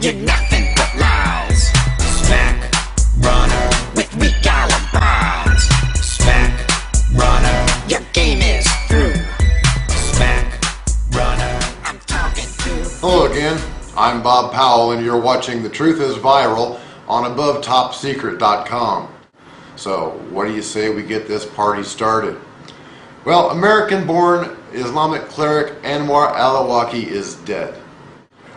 You're nothing but lies. Smack runner with weak alibis. Smack runner, your game is through. Smack runner, I'm talking to. Hello again, I'm Bob Powell and you're watching The Truth is Viral on AboveTopSecret.com. So, what do you say we get this party started? Well, American-born Islamic cleric Anwar al-Awlaki is dead.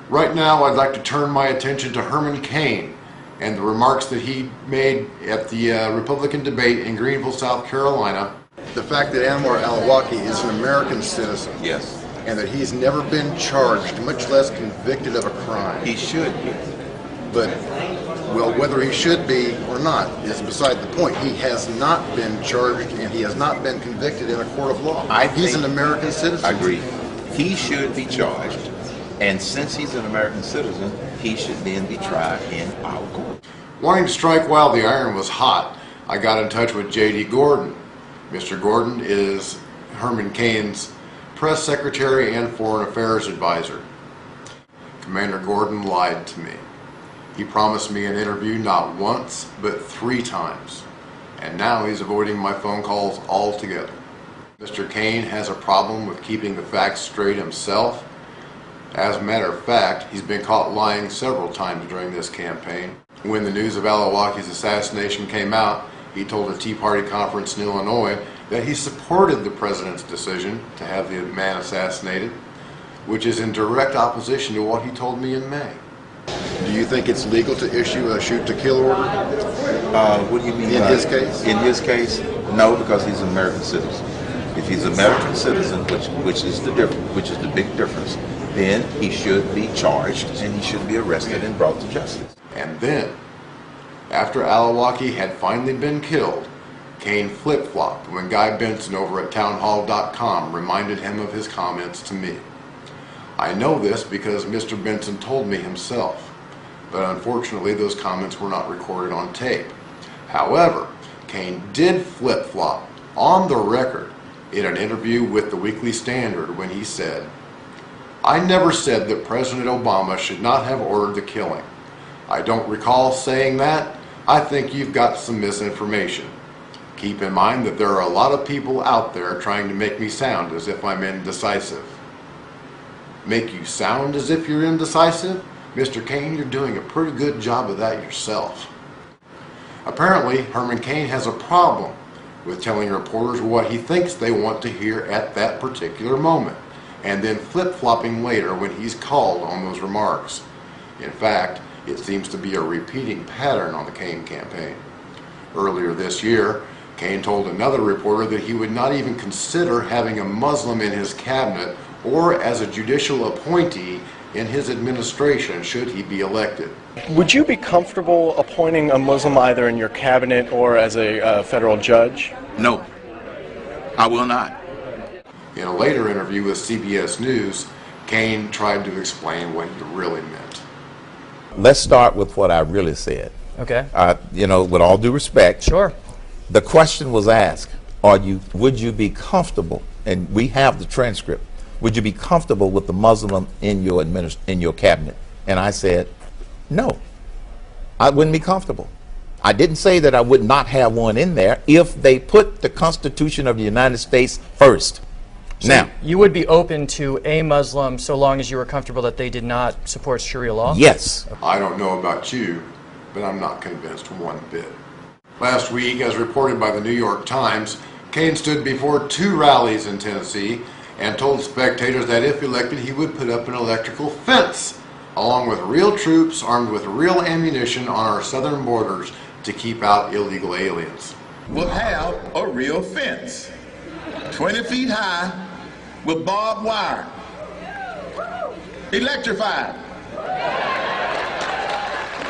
Right now, I'd like to turn my attention to Herman Cain and the remarks that he made at the Republican debate in Greenville, South Carolina. The fact that Anwar al-Awlaki is an American citizen. Yes. And that he's never been charged, much less convicted of a crime. He should be. But, well, whether he should be or not is beside the point. He has not been charged and he has not been convicted in a court of law. He's an American citizen. I agree. He should be charged. And since he's an American citizen, he should then be tried in our court. Wanting to strike while the iron was hot, I got in touch with J.D. Gordon. Mr. Gordon is Herman Cain's press secretary and foreign affairs advisor. Commander Gordon lied to me. He promised me an interview not once, but 3 times. And now he's avoiding my phone calls altogether. Mr. Cain has a problem with keeping the facts straight himself. As a matter of fact, he's been caught lying several times during this campaign. When the news of al-Awlaki's assassination came out, he told a Tea Party conference in Illinois that he supported the president's decision to have the man assassinated, which is in direct opposition to what he told me in May. Do you think it's legal to issue a shoot-to-kill order? What do you mean? In his case? In his case, no, because he's an American citizen. If he's an American citizen, which is the big difference, then he should be charged and he should be arrested and brought to justice. And then, after al-Awlaki had finally been killed, Cain flip-flopped when Guy Benson over at townhall.com reminded him of his comments to me. I know this because Mr. Benson told me himself, but unfortunately those comments were not recorded on tape. However, Cain did flip-flop on the record in an interview with the Weekly Standard when he said, "I never said that President Obama should not have ordered the killing. I don't recall saying that. I think you've got some misinformation. Keep in mind that there are a lot of people out there trying to make me sound as if I'm indecisive." Make you sound as if you're indecisive? Mr. Cain, you're doing a pretty good job of that yourself. Apparently, Herman Cain has a problem with telling reporters what he thinks they want to hear at that particular moment, and then flip-flopping later when he's called on those remarks. In fact, it seems to be a repeating pattern on the Cain campaign. Earlier this year, Cain told another reporter that he would not even consider having a Muslim in his cabinet or as a judicial appointee in his administration should he be elected. Would you be comfortable appointing a Muslim either in your cabinet or as a federal judge? No, I will not. In a later interview with CBS News, Cain tried to explain what he really meant. Let's start with what I really said. Okay. You know, with all due respect. Sure. The question was asked, would you be comfortable, and we have the transcript, would you be comfortable with the Muslim in your cabinet? And I said, no, I wouldn't be comfortable. I didn't say that I would not have one in there if they put the Constitution of the United States first. So now, you would be open to a Muslim so long as you were comfortable that they did not support Sharia law? yes. I don't know about you, but I'm not convinced one bit. Last week, as reported by the New York Times, Cain stood before 2 rallies in Tennessee and told spectators that if elected he would put up an electrical fence along with real troops armed with real ammunition on our southern borders to keep out illegal aliens. We'll have a real fence, 20 feet high with barbed wire, electrified,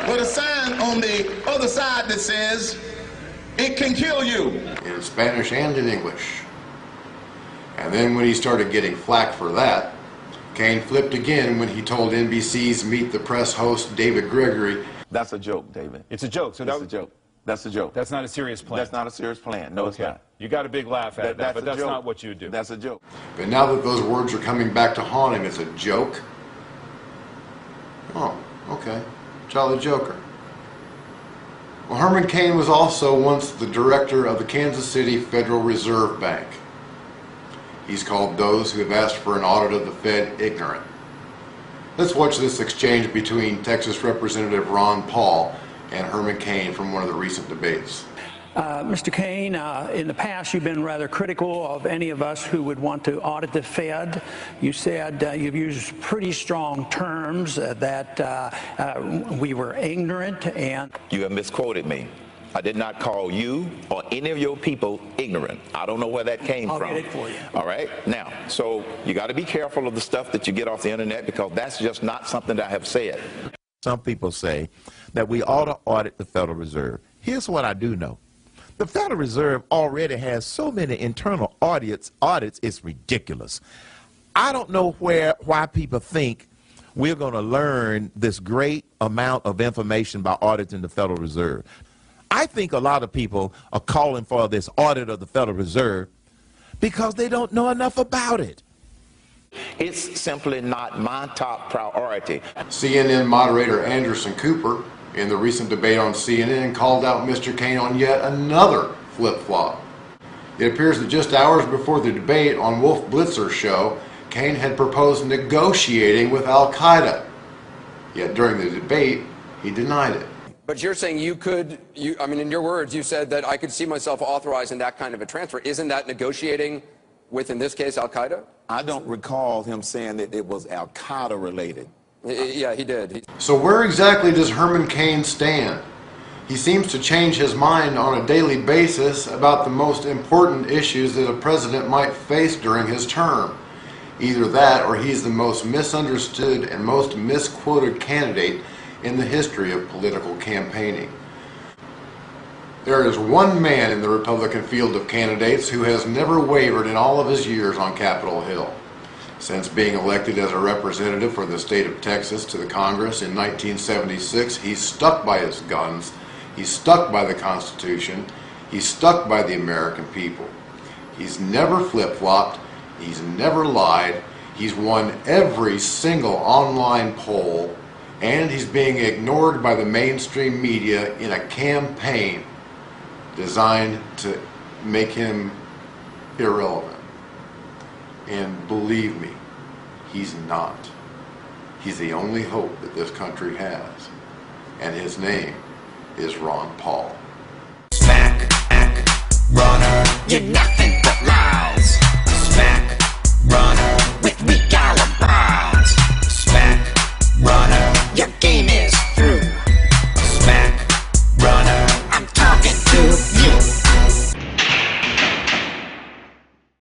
with a sign on the other side that says, "It can kill you," in Spanish and in English. And then when he started getting flack for that, Cain flipped again when he told NBC's Meet the Press host David Gregory, That's a joke, David. It's a joke. So That's a joke. That's a joke. That's not a serious plan. That's not a serious plan. No, it's Okay. not. You got a big laugh at that, but that's a joke. not what you do. That's a joke. but now that those words are coming back to haunt him, it's a joke. Oh, Okay, Jolly Joker. Well, Herman Cain was also once the director of the Kansas City Federal Reserve Bank. He's called those who have asked for an audit of the Fed ignorant. Let's watch this exchange between Texas Representative Ron Paul and Herman Cain from one of the recent debates. Mr. Cain, in the past you've been rather critical of any of us who would want to audit the Fed. You said you've used pretty strong terms that we were ignorant and... You have misquoted me. I did not call you or any of your people ignorant. I don't know where that came from. I'll get it for you. All right? Now, so you got to be careful of the stuff that you get off the internet, because that's just not something that I have said. Some people say that we ought to audit the Federal Reserve. Here's what I do know. The Federal Reserve already has so many internal audits, it's ridiculous. I don't know why people think we're going to learn this great amount of information by auditing the Federal Reserve. I think a lot of people are calling for this audit of the Federal Reserve because they don't know enough about it. It's simply not my top priority. CNN moderator Anderson Cooper, in the recent debate on CNN, called out Mr. Cain on yet another flip-flop. It appears that just hours before the debate on Wolf Blitzer's show, Cain had proposed negotiating with Al-Qaeda. Yet during the debate, he denied it. But you're saying I mean, in your words, you said that I could see myself authorizing that kind of a transfer. Isn't that negotiating with, in this case, Al-Qaeda? I don't recall him saying that it was Al-Qaeda related. Yeah, he did. So where exactly does Herman Cain stand? He seems to change his mind on a daily basis about the most important issues that a president might face during his term. Either that, or he's the most misunderstood and most misquoted candidate in the history of political campaigning. There is one man in the Republican field of candidates who has never wavered in all of his years on Capitol Hill. Since being elected as a representative for the state of Texas to the Congress in 1976, he's stuck by his guns, he's stuck by the Constitution, he's stuck by the American people. He's never flip-flopped, he's never lied, he's won every single online poll, and he's being ignored by the mainstream media in a campaign designed to make him irrelevant. And believe me, he's not. He's the only hope that this country has. And his name is Ron Paul. Smack, runner, you're not